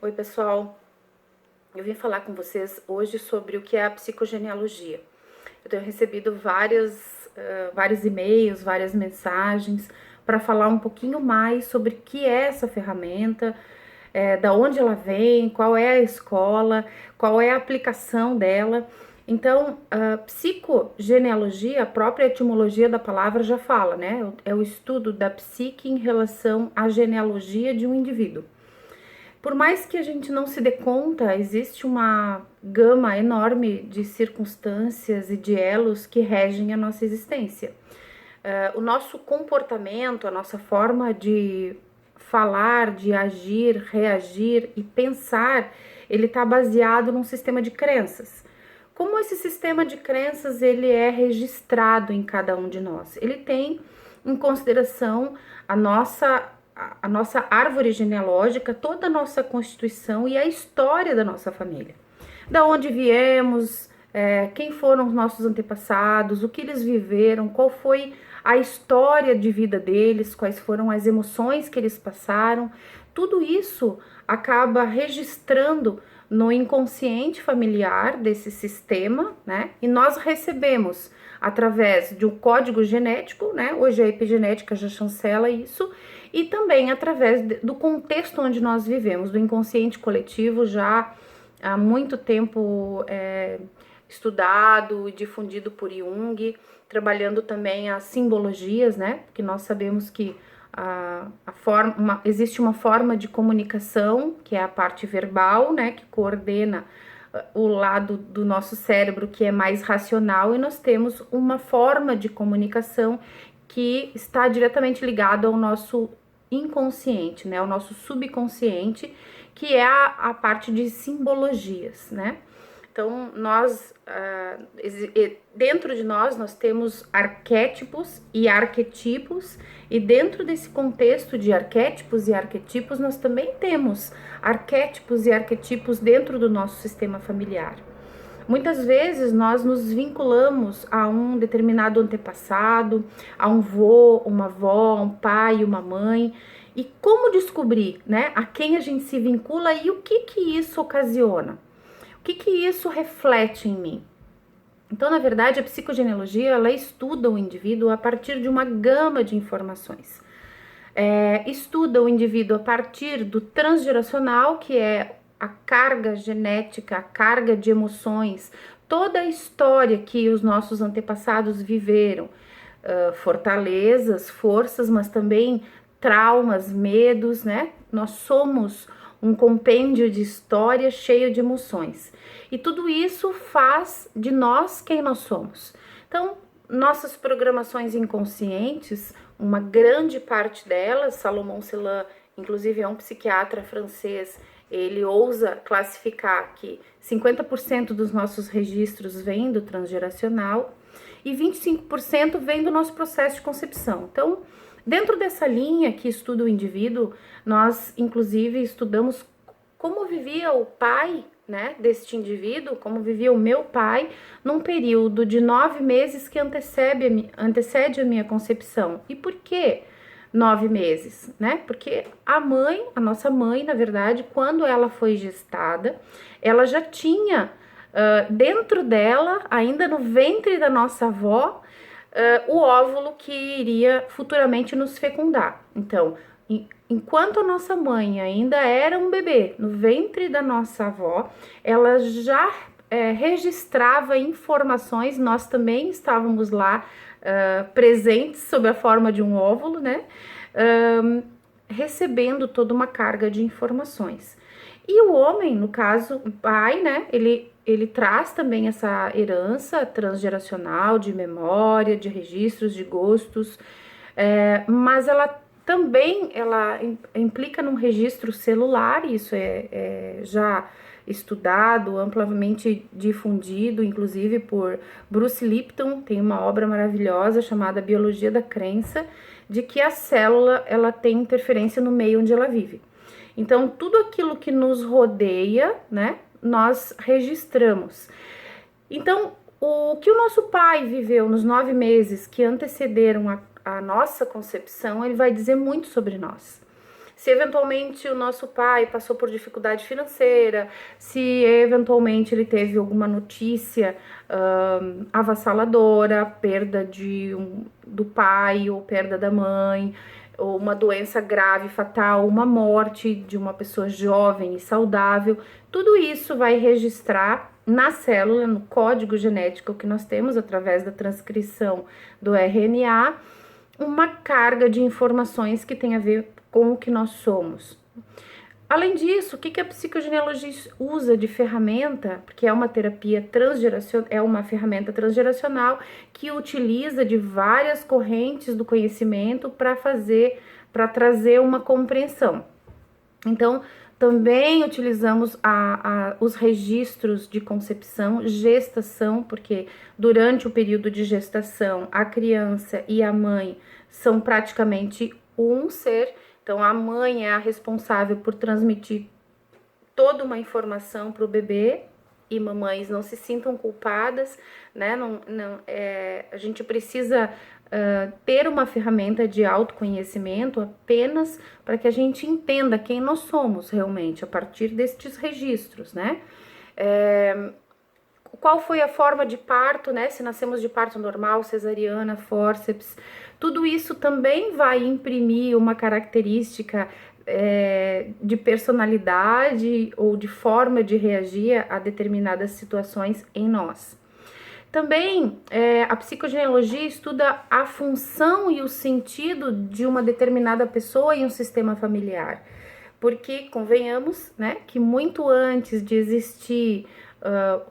Oi, pessoal. Eu vim falar com vocês hoje sobre o que é a psicogenealogia. Eu tenho recebido vários e-mails, várias mensagens para falar um pouquinho mais sobre o que é essa ferramenta, da onde ela vem, qual é a escola, qual é a aplicação dela. Então, a psicogenealogia, a própria etimologia da palavra já fala, né? É o estudo da psique em relação à genealogia de um indivíduo. Por mais que a gente não se dê conta, existe uma gama enorme de circunstâncias e de elos que regem a nossa existência. O nosso comportamento, a nossa forma de falar, de agir, reagir e pensar, ele está baseado num sistema de crenças. Como esse sistema de crenças ele é registrado em cada um de nós? Ele tem em consideração a nossa árvore genealógica, toda a nossa constituição e a história da nossa família. Da onde viemos, quem foram os nossos antepassados, o que eles viveram, qual foi a história de vida deles, quais foram as emoções que eles passaram. Tudo isso acaba registrando no inconsciente familiar desse sistema, né? E nós recebemos através de um código genético, né? Hoje a epigenética já chancela isso, e também através do contexto onde nós vivemos, do inconsciente coletivo já há muito tempo estudado e difundido por Jung, trabalhando também as simbologias, né? Porque nós sabemos que existe uma forma de comunicação, que é a parte verbal, né? Que coordena o lado do nosso cérebro que é mais racional, e nós temos uma forma de comunicação que está diretamente ligado ao nosso inconsciente, né? Ao nosso subconsciente, que é a parte de simbologias, né? Então, dentro de nós temos arquétipos e arquetipos, e dentro desse contexto de arquétipos e arquetipos, nós também temos arquétipos e arquetipos dentro do nosso sistema familiar. Muitas vezes nós nos vinculamos a um determinado antepassado, a um vô, uma avó, um pai, uma mãe. E como descobrir, né, a quem a gente se vincula e o que isso ocasiona? O que isso reflete em mim? Então, na verdade, a psicogenealogia, ela estuda o indivíduo a partir de uma gama de informações. Estuda o indivíduo a partir do transgeracional, que é a carga genética, a carga de emoções, toda a história que os nossos antepassados viveram, fortalezas, forças, mas também traumas, medos, né? Nós somos um compêndio de história cheio de emoções. E tudo isso faz de nós quem nós somos. Então, nossas programações inconscientes, uma grande parte delas, Salomão Celan, inclusive é um psiquiatra francês, ele ousa classificar que 50% dos nossos registros vêm do transgeracional e 25% vem do nosso processo de concepção. Então, dentro dessa linha que estuda o indivíduo, nós inclusive estudamos como vivia o pai, né, deste indivíduo, como vivia o meu pai num período de 9 meses que antecede a minha concepção. E por que 9 meses, né? Porque a nossa mãe, na verdade, quando ela foi gestada, ela já tinha dentro dela, ainda no ventre da nossa avó, o óvulo que iria futuramente nos fecundar. Então, enquanto a nossa mãe ainda era um bebê no ventre da nossa avó, ela já registrava informações, nós também estávamos lá presentes sob a forma de um óvulo, né? Recebendo toda uma carga de informações. E o homem, no caso, o pai, né? Ele traz também essa herança transgeracional de memória, de registros, de gostos, mas ela também implica num registro celular, isso é já estudado, amplamente difundido, inclusive por Bruce Lipton, tem uma obra maravilhosa chamada Biologia da Crença, de que a célula ela tem interferência no meio onde ela vive. Então, tudo aquilo que nos rodeia, né, nós registramos. Então, o que o nosso pai viveu nos 9 meses que antecederam a nossa concepção, ele vai dizer muito sobre nós. se eventualmente o nosso pai passou por dificuldade financeira, se eventualmente ele teve alguma notícia avassaladora, perda do pai ou perda da mãe, ou uma doença grave, fatal, uma morte de uma pessoa jovem e saudável, tudo isso vai registrar na célula, no código genético que nós temos através da transcrição do RNA, uma carga de informações que tem a ver com o que nós somos. Além disso, o que a psicogenealogia usa de ferramenta? Porque é uma terapia transgeracional, é uma ferramenta transgeracional que utiliza de várias correntes do conhecimento para trazer uma compreensão. Então, também utilizamos os registros de concepção, gestação, porque durante o período de gestação, a criança e a mãe são praticamente um ser. Então, a mãe é a responsável por transmitir toda uma informação para o bebê, e mamães não se sintam culpadas, né? A gente precisa ter uma ferramenta de autoconhecimento apenas para que a gente entenda quem nós somos realmente, a partir destes registros, né? Qual foi a forma de parto, né? Se nascemos de parto normal, cesariana, fórceps, tudo isso também vai imprimir uma característica de personalidade ou de forma de reagir a determinadas situações em nós. Também a psicogenealogia estuda a função e o sentido de uma determinada pessoa em um sistema familiar. Porque, convenhamos, né, que muito antes de existir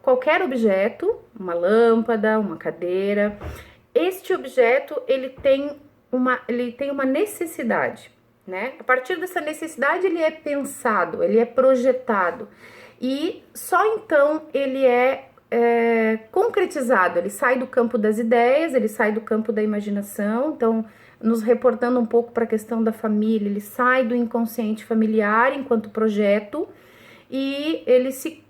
qualquer objeto, uma lâmpada, uma cadeira, este objeto ele tem uma necessidade, né? A partir dessa necessidade ele é pensado, ele é projetado e só então ele é concretizado, ele sai do campo das ideias, ele sai do campo da imaginação. Então, nos reportando um pouco para a questão da família, ele sai do inconsciente familiar enquanto projeto e ele se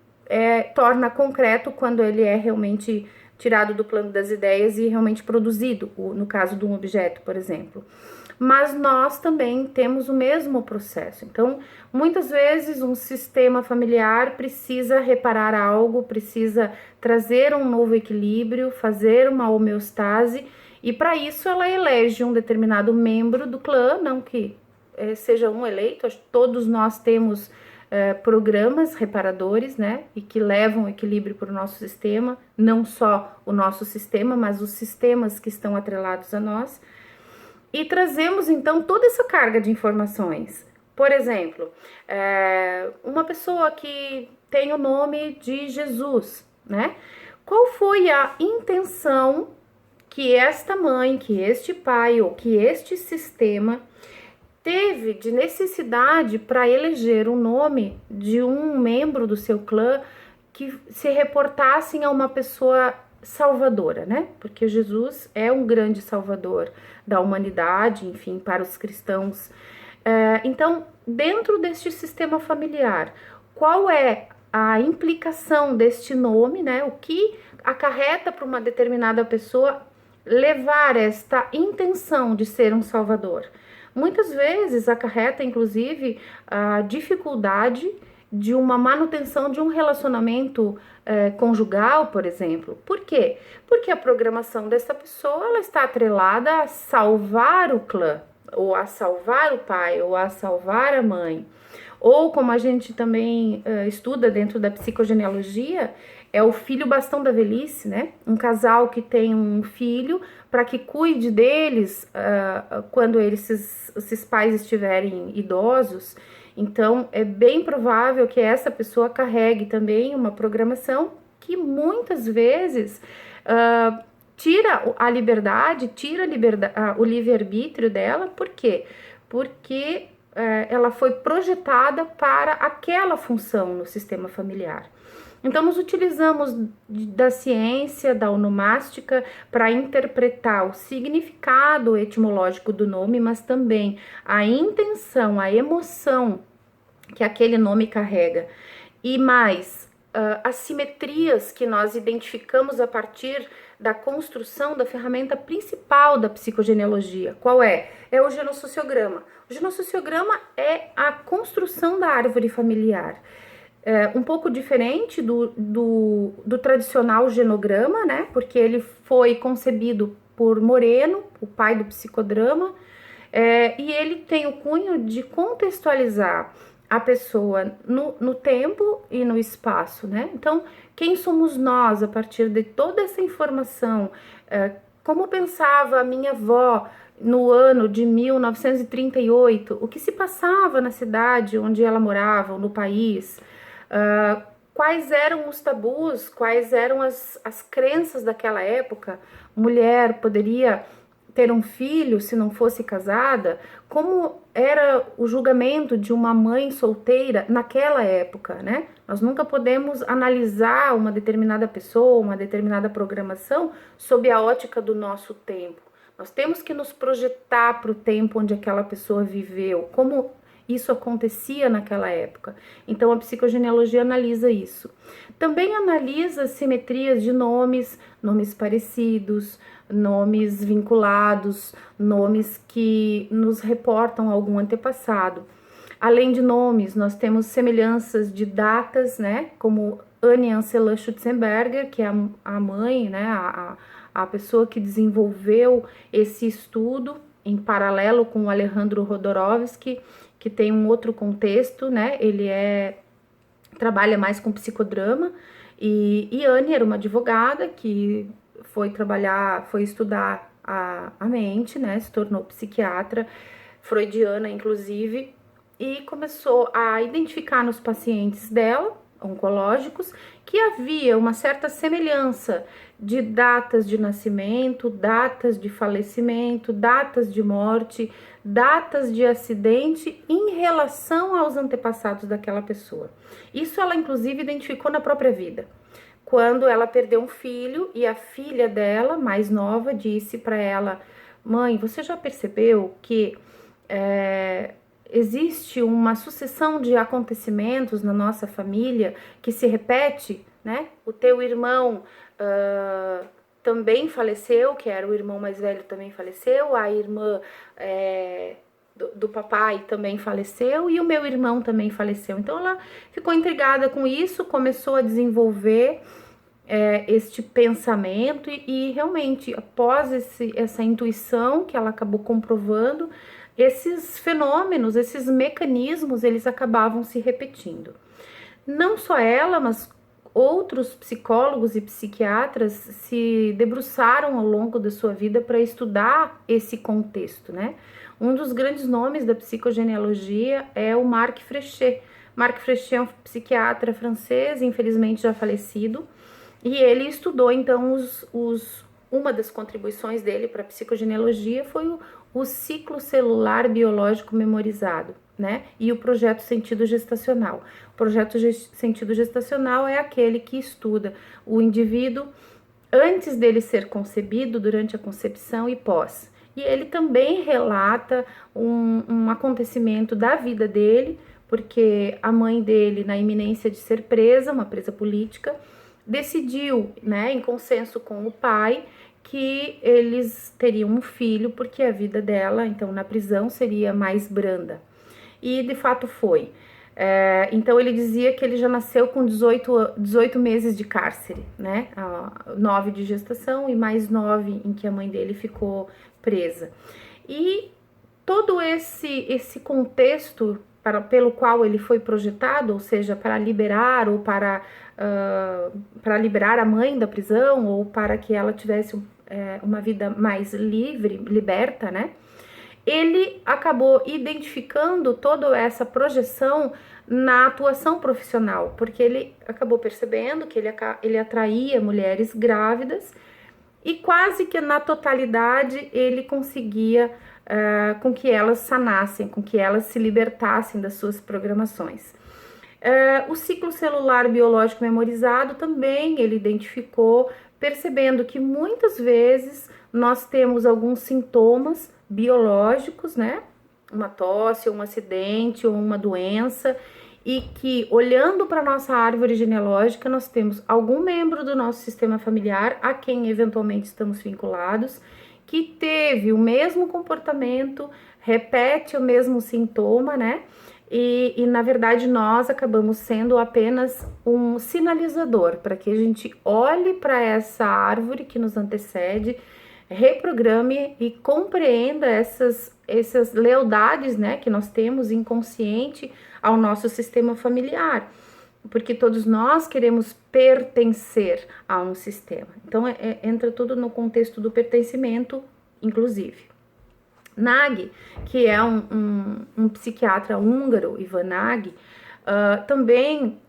torna concreto quando ele é realmente tirado do plano das ideias e realmente produzido, no caso de um objeto, por exemplo. Mas nós também temos o mesmo processo. Então, muitas vezes um sistema familiar precisa reparar algo, precisa trazer um novo equilíbrio, fazer uma homeostase, e para isso ela elege um determinado membro do clã, não que seja um eleito, todos nós temos programas reparadores, né, e que levam o equilíbrio para o nosso sistema, não só o nosso sistema, mas os sistemas que estão atrelados a nós. E trazemos, então, toda essa carga de informações. Por exemplo, uma pessoa que tem o nome de Jesus, né? Qual foi a intenção que esta mãe, que este pai ou que este sistema teve de necessidade para eleger o nome de um membro do seu clã que se reportassem a uma pessoa salvadora, né? Porque Jesus é um grande salvador da humanidade, enfim, para os cristãos. Então, dentro deste sistema familiar, qual é a implicação deste nome, né? O que acarreta para uma determinada pessoa levar esta intenção de ser um salvador? Muitas vezes acarreta, inclusive, a dificuldade de uma manutenção de um relacionamento conjugal, por exemplo. Por quê? Porque a programação dessa pessoa ela está atrelada a salvar o clã, ou a salvar o pai, ou a salvar a mãe. Ou, como a gente também estuda dentro da psicogenealogia, é o filho bastão da velhice, né? Um casal que tem um filho para que cuide deles quando esses pais estiverem idosos. Então, é bem provável que essa pessoa carregue também uma programação que muitas vezes tira a liberdade, o livre-arbítrio dela. Por quê? Porque ela foi projetada para aquela função no sistema familiar. Então, nós utilizamos da ciência, da onomástica, para interpretar o significado etimológico do nome, mas também a intenção, a emoção que aquele nome carrega. E mais, as simetrias que nós identificamos a partir da construção da ferramenta principal da psicogenealogia. Qual é? É o genossociograma. O genossociograma é a construção da árvore familiar. Um pouco diferente do tradicional genograma, né? Porque ele foi concebido por Moreno, o pai do psicodrama, e ele tem o cunho de contextualizar a pessoa no tempo e no espaço, né? Então, quem somos nós a partir de toda essa informação? Como pensava a minha avó no ano de 1938? O que se passava na cidade onde ela morava, no país? Quais eram os tabus, quais eram as crenças daquela época? Mulher poderia ter um filho se não fosse casada? Como era o julgamento de uma mãe solteira naquela época, né? Nós nunca podemos analisar uma determinada pessoa, uma determinada programação sob a ótica do nosso tempo. Nós temos que nos projetar para o tempo onde aquela pessoa viveu, como isso acontecia naquela época. Então, a psicogenealogia analisa isso. Também analisa simetrias de nomes parecidos, nomes vinculados, nomes que nos reportam algum antepassado. Além de nomes, nós temos semelhanças de datas, né? Como Anne Ancela Schutzenberger, que é a mãe, né? A pessoa que desenvolveu esse estudo em paralelo com o Alejandro Rodorovsky, que tem um outro contexto, né? Ele trabalha mais com psicodrama, e Anne era uma advogada que foi estudar a mente, né? Se tornou psiquiatra, freudiana, inclusive, e começou a identificar nos pacientes dela, oncológicos, que havia uma certa semelhança de datas de nascimento, datas de falecimento, datas de morte, datas de acidente em relação aos antepassados daquela pessoa. Isso ela, inclusive, identificou na própria vida. Quando ela perdeu um filho e a filha dela, mais nova, disse para ela: mãe, você já percebeu que existe uma sucessão de acontecimentos na nossa família que se repete, né? O teu irmão também faleceu, que era o irmão mais velho, também faleceu, a irmã do papai também faleceu e o meu irmão também faleceu. Então ela ficou intrigada com isso, começou a desenvolver este pensamento e realmente, após essa intuição que ela acabou comprovando, esses fenômenos, esses mecanismos, eles acabavam se repetindo. Não só ela, mas outros psicólogos e psiquiatras se debruçaram ao longo da sua vida para estudar esse contexto, né? Um dos grandes nomes da psicogenealogia é o Marc Frechet. Marc Frechet é um psiquiatra francês, infelizmente já falecido, e ele estudou, então, uma das contribuições dele para a psicogenealogia foi o ciclo celular biológico memorizado, né? E o projeto sentido gestacional. O projeto sentido gestacional é aquele que estuda o indivíduo antes dele ser concebido, durante a concepção e pós. E ele também relata um acontecimento da vida dele, porque a mãe dele, na iminência de ser presa, uma presa política, decidiu, né, em consenso com o pai, que eles teriam um filho, porque a vida dela, então, na prisão, seria mais branda. E, de fato, foi. Então, ele dizia que ele já nasceu com 18 meses de cárcere, né? 9 de gestação e mais 9 em que a mãe dele ficou presa. E todo esse contexto pelo qual ele foi projetado, ou seja, para liberar ou para liberar a mãe da prisão ou para que ela tivesse uma vida mais livre, liberta, né? Ele acabou identificando toda essa projeção na atuação profissional, porque ele acabou percebendo que ele atraía mulheres grávidas e quase que na totalidade ele conseguia com que elas sanassem, com que elas se libertassem das suas programações. O ciclo celular biológico memorizado também ele identificou, percebendo que muitas vezes nós temos alguns sintomas biológicos, né? Uma tosse, ou um acidente, ou uma doença, e que, olhando para nossa árvore genealógica, nós temos algum membro do nosso sistema familiar a quem eventualmente estamos vinculados, que teve o mesmo comportamento, repete o mesmo sintoma, né? E na verdade nós acabamos sendo apenas um sinalizador para que a gente olhe para essa árvore que nos antecede, reprograme e compreenda essas lealdades, né, que nós temos inconsciente ao nosso sistema familiar, porque todos nós queremos pertencer a um sistema. Então entra tudo no contexto do pertencimento, inclusive. Nagy, que é um psiquiatra húngaro, Ivan Nagy, também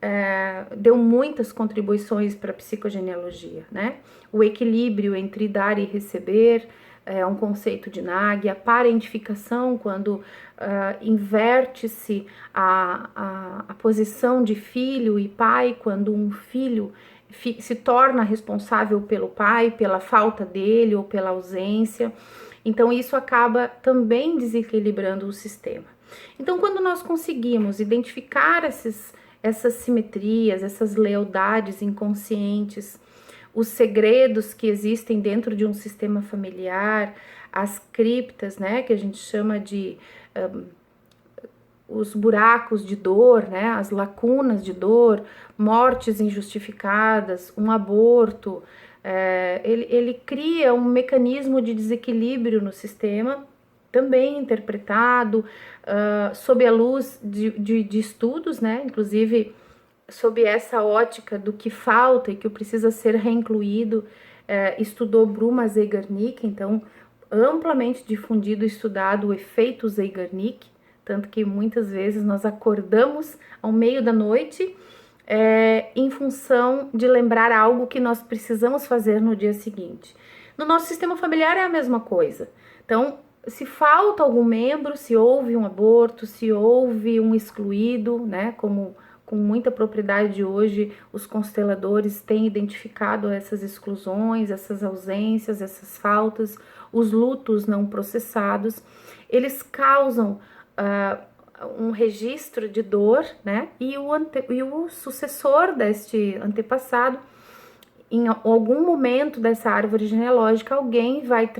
deu muitas contribuições para a psicogenealogia, né? O equilíbrio entre dar e receber é um conceito de Nagy, a parentificação, quando inverte-se a posição de filho e pai, quando um filho se torna responsável pelo pai, pela falta dele ou pela ausência. Então, isso acaba também desequilibrando o sistema. Então, quando nós conseguimos identificar essas simetrias, essas lealdades inconscientes, os segredos que existem dentro de um sistema familiar, as criptas, né, que a gente chama de os buracos de dor, né, as lacunas de dor, mortes injustificadas, um aborto, ele cria um mecanismo de desequilíbrio no sistema, também interpretado sob a luz de estudos, né, inclusive sob essa ótica do que falta e que precisa ser reincluído, estudou Bruma Zeigarnik, então amplamente difundido e estudado o efeito Zeigarnik, tanto que muitas vezes nós acordamos ao meio da noite em função de lembrar algo que nós precisamos fazer no dia seguinte. No nosso sistema familiar é a mesma coisa. Então, se falta algum membro, se houve um aborto, se houve um excluído, né, como com muita propriedade hoje os consteladores têm identificado essas exclusões, essas ausências, essas faltas, os lutos não processados, eles causam um registro de dor, né? E o sucessor deste antepassado, em algum momento dessa árvore genealógica, alguém vai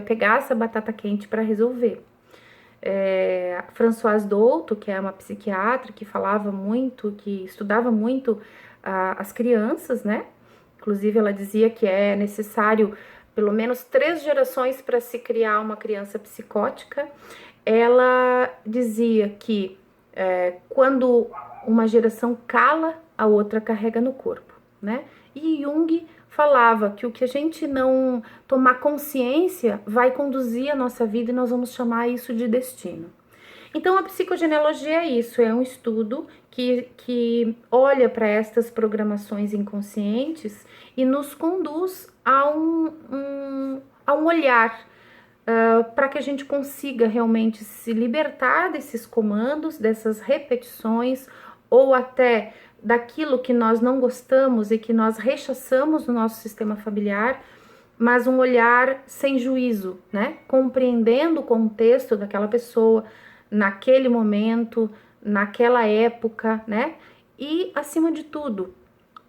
pegar essa batata quente para resolver. Françoise Douto, que é uma psiquiatra que falava muito, que estudava muito as crianças, né? Inclusive ela dizia que é necessário pelo menos 3 gerações para se criar uma criança psicótica. Ela dizia que quando uma geração cala, a outra carrega no corpo, né? E Jung falava que o que a gente não tomar consciência vai conduzir a nossa vida e nós vamos chamar isso de destino. Então, a psicogenealogia é isso, é um estudo que olha para estas programações inconscientes e nos conduz a um olhar para que a gente consiga realmente se libertar desses comandos, dessas repetições, ou até daquilo que nós não gostamos e que nós rechaçamos no nosso sistema familiar, mas um olhar sem juízo, né? Compreendendo o contexto daquela pessoa, naquele momento, naquela época, né? E, acima de tudo,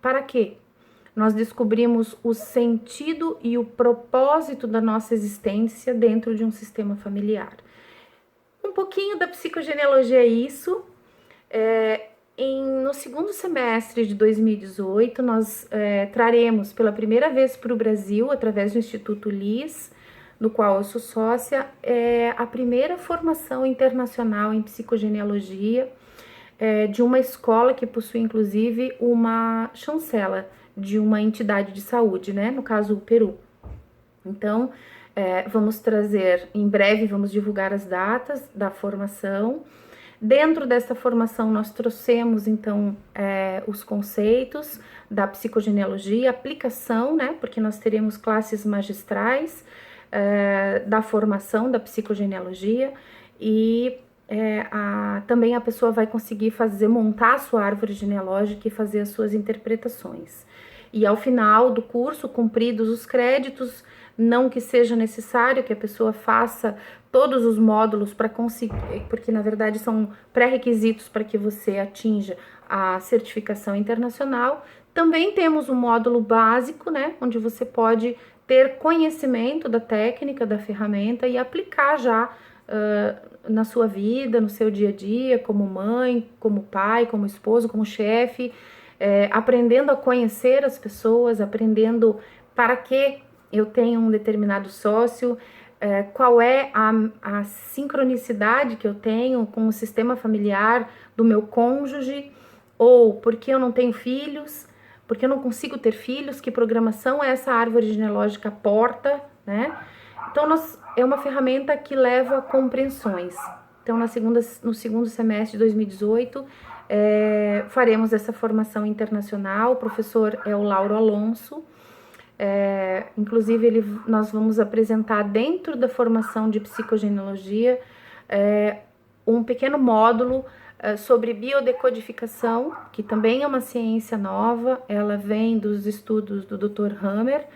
para quê? Nós descobrimos o sentido e o propósito da nossa existência dentro de um sistema familiar. Um pouquinho da psicogenealogia é isso. No segundo semestre de 2018, nós traremos pela primeira vez para o Brasil, através do Instituto LIS, no qual eu sou sócia, a primeira formação internacional em psicogenealogia de uma escola que possui, inclusive, uma chancela de uma entidade de saúde, né? No caso, o Peru. Então, vamos trazer, em breve, vamos divulgar as datas da formação. Dentro dessa formação, nós trouxemos, então, os conceitos da psicogenealogia, aplicação, né? Porque nós teremos classes magistrais da formação da psicogenealogia e também a pessoa vai conseguir montar a sua árvore genealógica e fazer as suas interpretações. E ao final do curso, cumpridos os créditos, não que seja necessário que a pessoa faça todos os módulos para conseguir, porque na verdade são pré-requisitos para que você atinja a certificação internacional. Também temos um módulo básico, né, onde você pode ter conhecimento da técnica, da ferramenta e aplicar já na sua vida, no seu dia a dia, como mãe, como pai, como esposo, como chefe, aprendendo a conhecer as pessoas, aprendendo para que eu tenho um determinado sócio, qual é a sincronicidade que eu tenho com o sistema familiar do meu cônjuge, ou porque eu não tenho filhos, porque eu não consigo ter filhos, que programação essa árvore genealógica porta, né? Então, é uma ferramenta que leva compreensões. Então, no segundo semestre de 2018, faremos essa formação internacional. O professor é o Lauro Alonso. Inclusive, nós vamos apresentar dentro da formação de psicogenealogia um pequeno módulo sobre biodecodificação, que também é uma ciência nova, ela vem dos estudos do Dr. Hammer,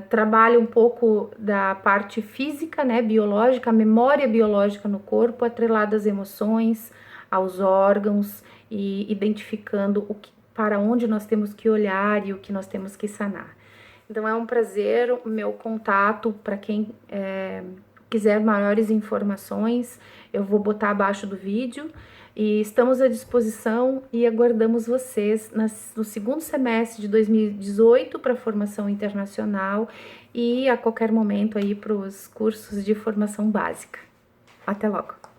trabalha um pouco da parte física, né, biológica, a memória biológica no corpo, atrelada às emoções, aos órgãos, e identificando para onde nós temos que olhar e o que nós temos que sanar. Então, é um prazer o meu contato para quem quiser maiores informações, eu vou botar abaixo do vídeo, e estamos à disposição e aguardamos vocês no segundo semestre de 2018 para a formação internacional e a qualquer momento aí para os cursos de formação básica. Até logo!